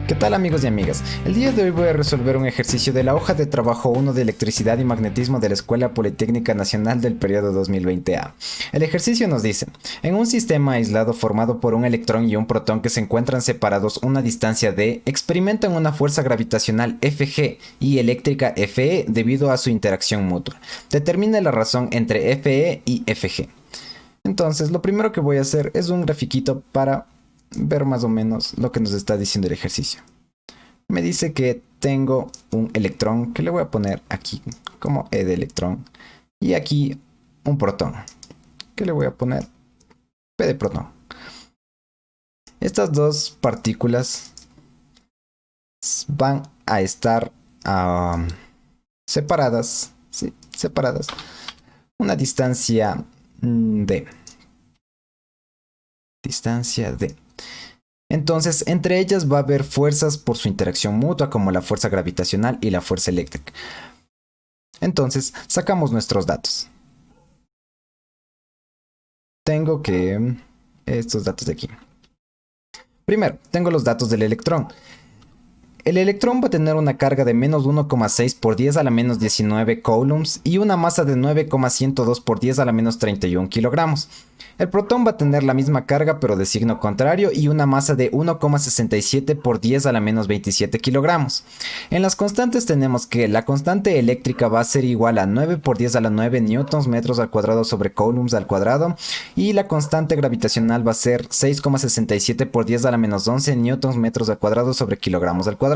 ¿Qué tal amigos y amigas? El día de hoy voy a resolver un ejercicio de la hoja de trabajo 1 de Electricidad y Magnetismo de la Escuela Politécnica Nacional del periodo 2020A. El ejercicio nos dice, en un sistema aislado formado por un electrón y un protón que se encuentran separados una distancia d, experimentan una fuerza gravitacional Fg y eléctrica Fe debido a su interacción mutua. Determine la razón entre Fe y Fg. Entonces, lo primero que voy a hacer es un grafiquito para ver más o menos lo que nos está diciendo el ejercicio. Me dice que tengo un electrón que le voy a poner aquí como E de electrón y aquí un protón que le voy a poner P de protón. Estas dos partículas van a estar separadas, sí, separadas una distancia d. Distancia d. Entonces, entre ellas va a haber fuerzas por su interacción mutua, como la fuerza gravitacional y la fuerza eléctrica. Entonces, sacamos nuestros datos. Tengo que... estos datos de aquí. Primero, tengo los datos del electrón. El electrón va a tener una carga de menos 1,6 por 10 a la menos 19 coulombs y una masa de 9,102 por 10 a la menos 31 kilogramos. El protón va a tener la misma carga pero de signo contrario y una masa de 1,67 por 10 a la menos 27 kilogramos. En las constantes tenemos que la constante eléctrica va a ser igual a 9 por 10 a la 9 newtons metros al cuadrado sobre coulombs al cuadrado y la constante gravitacional va a ser 6,67 por 10 a la menos 11 newtons metros al cuadrado sobre kilogramos al cuadrado.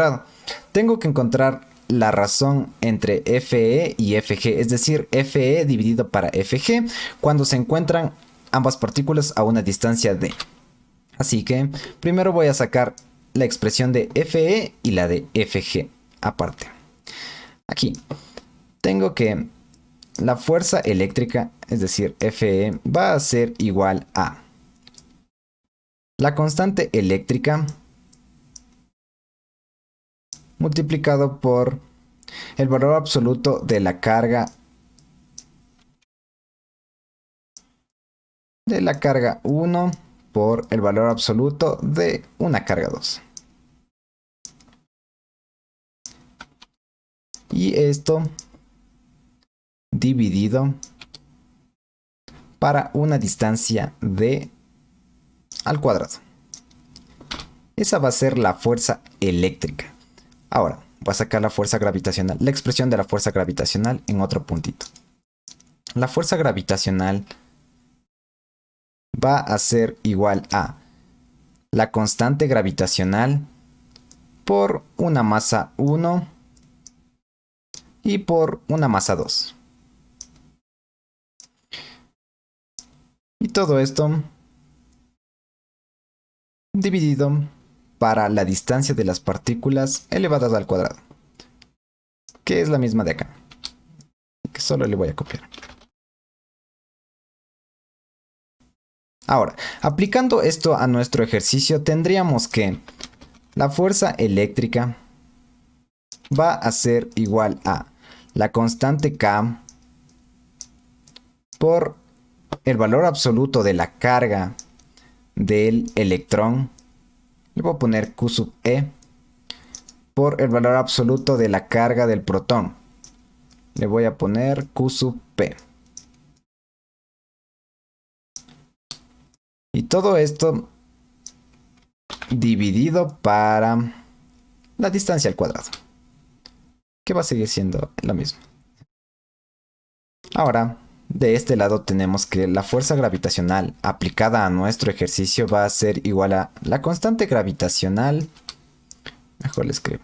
Tengo que encontrar la razón entre Fe y Fg, es decir, Fe dividido para Fg cuando se encuentran ambas partículas a una distancia d. Así que primero voy a sacar la expresión de Fe y la de Fg aparte. Aquí tengo que la fuerza eléctrica, es decir, Fe, va a ser igual a la constante eléctrica multiplicado por el valor absoluto de la carga 1 por el valor absoluto de una carga 2. Y esto dividido para una distancia d al cuadrado. Esa va a ser la fuerza eléctrica. Ahora, voy a sacar la fuerza gravitacional, la expresión de la fuerza gravitacional en otro puntito. La fuerza gravitacional va a ser igual a la constante gravitacional por una masa 1 y por una masa 2. Y todo esto dividido para la distancia de las partículas elevadas al cuadrado, que es la misma de acá, que solo le voy a copiar. Ahora, aplicando esto a nuestro ejercicio, tendríamos que la fuerza eléctrica va a ser igual a la constante K por el valor absoluto de la carga del electrón. Le voy a poner Q sub E por el valor absoluto de la carga del protón. Le voy a poner Q sub P. Y todo esto dividido para la distancia al cuadrado, que va a seguir siendo lo mismo. Ahora, de este lado tenemos que la fuerza gravitacional aplicada a nuestro ejercicio va a ser igual a la constante gravitacional. Mejor le escribo.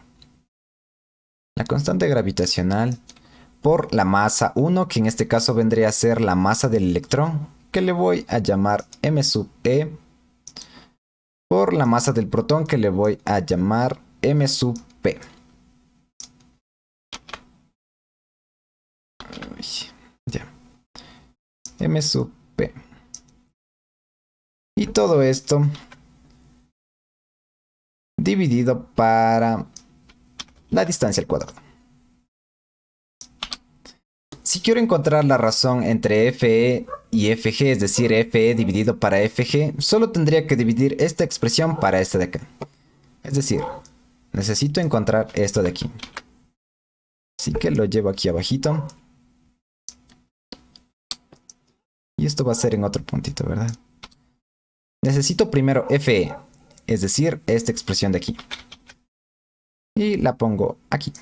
La constante gravitacional por la masa 1, que en este caso vendría a ser la masa del electrón, que le voy a llamar m sub e, por la masa del protón, que le voy a llamar m sub p. Ya. M sub p. Y todo esto dividido para la distancia al cuadrado. Si quiero encontrar la razón entre Fe y Fg, es decir, Fe dividido para Fg, solo tendría que dividir esta expresión para esta de acá. Es decir, necesito encontrar esto de aquí. Así que lo llevo aquí abajito. Y esto va a ser en otro puntito, ¿verdad? Necesito primero FE, es decir, esta expresión de aquí. Y la pongo aquí.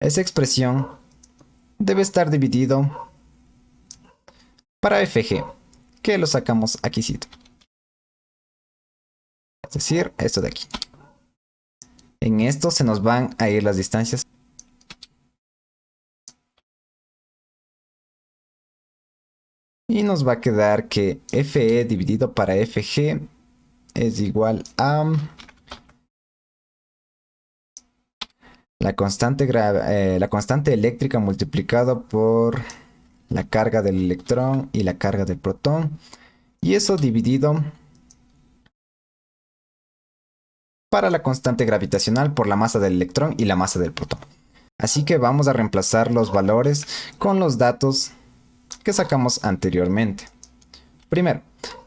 Esa expresión debe estar dividido para FG, que lo sacamos aquícito. Es decir, esto de aquí. En esto se nos van a ir las distancias. Y nos va a quedar que FE dividido para FG es igual a la constante eléctrica multiplicado por la carga del electrón y la carga del protón. Y eso dividido para la constante gravitacional por la masa del electrón y la masa del protón. Así que vamos a reemplazar los valores con los datos que sacamos anteriormente. Primero,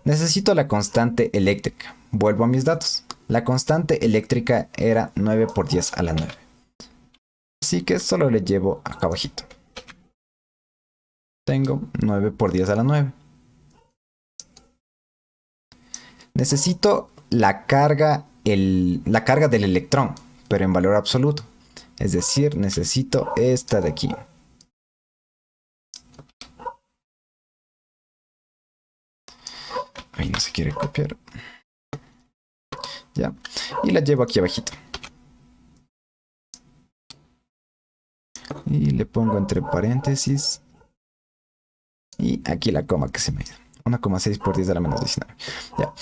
necesito la constante eléctrica. Vuelvo a mis datos. La constante eléctrica era 9 por 10 a la 9. Así que solo le llevo acá abajito. Tengo 9 por 10 a la 9. Necesito la carga del electrón, pero en valor absoluto. Es decir, necesito esta de aquí. Ahí no se quiere copiar. Ya. Y la llevo aquí abajito. Y le pongo entre paréntesis. Y aquí la coma que se me ha ido. 1,6 por 10 a la menos 19. Ya.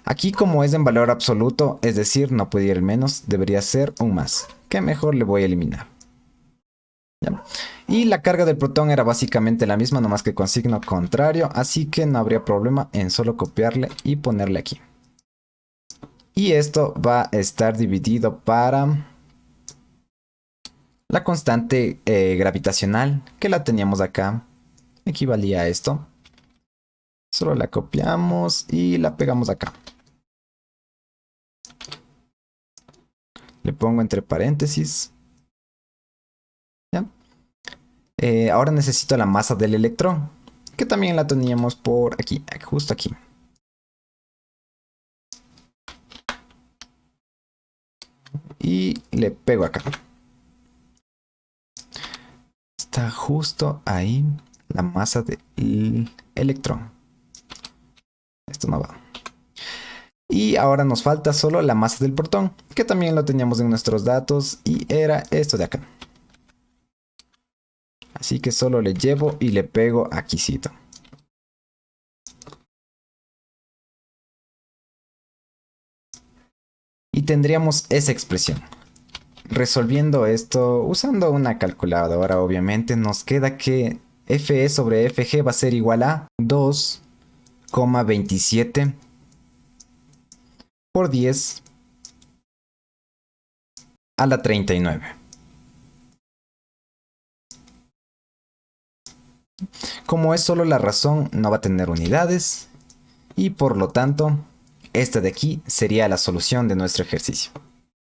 Aquí como es en valor absoluto, es decir, no puede ir el menos, debería ser un más. Que mejor le voy a eliminar. ¿Ya? Y la carga del protón era básicamente la misma, nomás que con signo contrario, así que no habría problema en solo copiarle y ponerle aquí. Y esto va a estar dividido para la constante gravitacional, que la teníamos acá, equivalía a esto. Solo la copiamos y la pegamos acá. Le pongo entre paréntesis. ¿Ya? Ahora necesito la masa del electrón, que también la teníamos por aquí, justo aquí. Y le pego acá. Está justo ahí la masa del electrón. Esto no va. Y ahora nos falta solo la masa del protón, que también lo teníamos en nuestros datos y era esto de acá. Así que solo le llevo y le pego aquícito. Y tendríamos esa expresión. Resolviendo esto usando una calculadora, obviamente, nos queda que FE sobre FG va a ser igual a 2,27 por 10 a la 39. Como es solo la razón, no va a tener unidades y por lo tanto, esta de aquí sería la solución de nuestro ejercicio.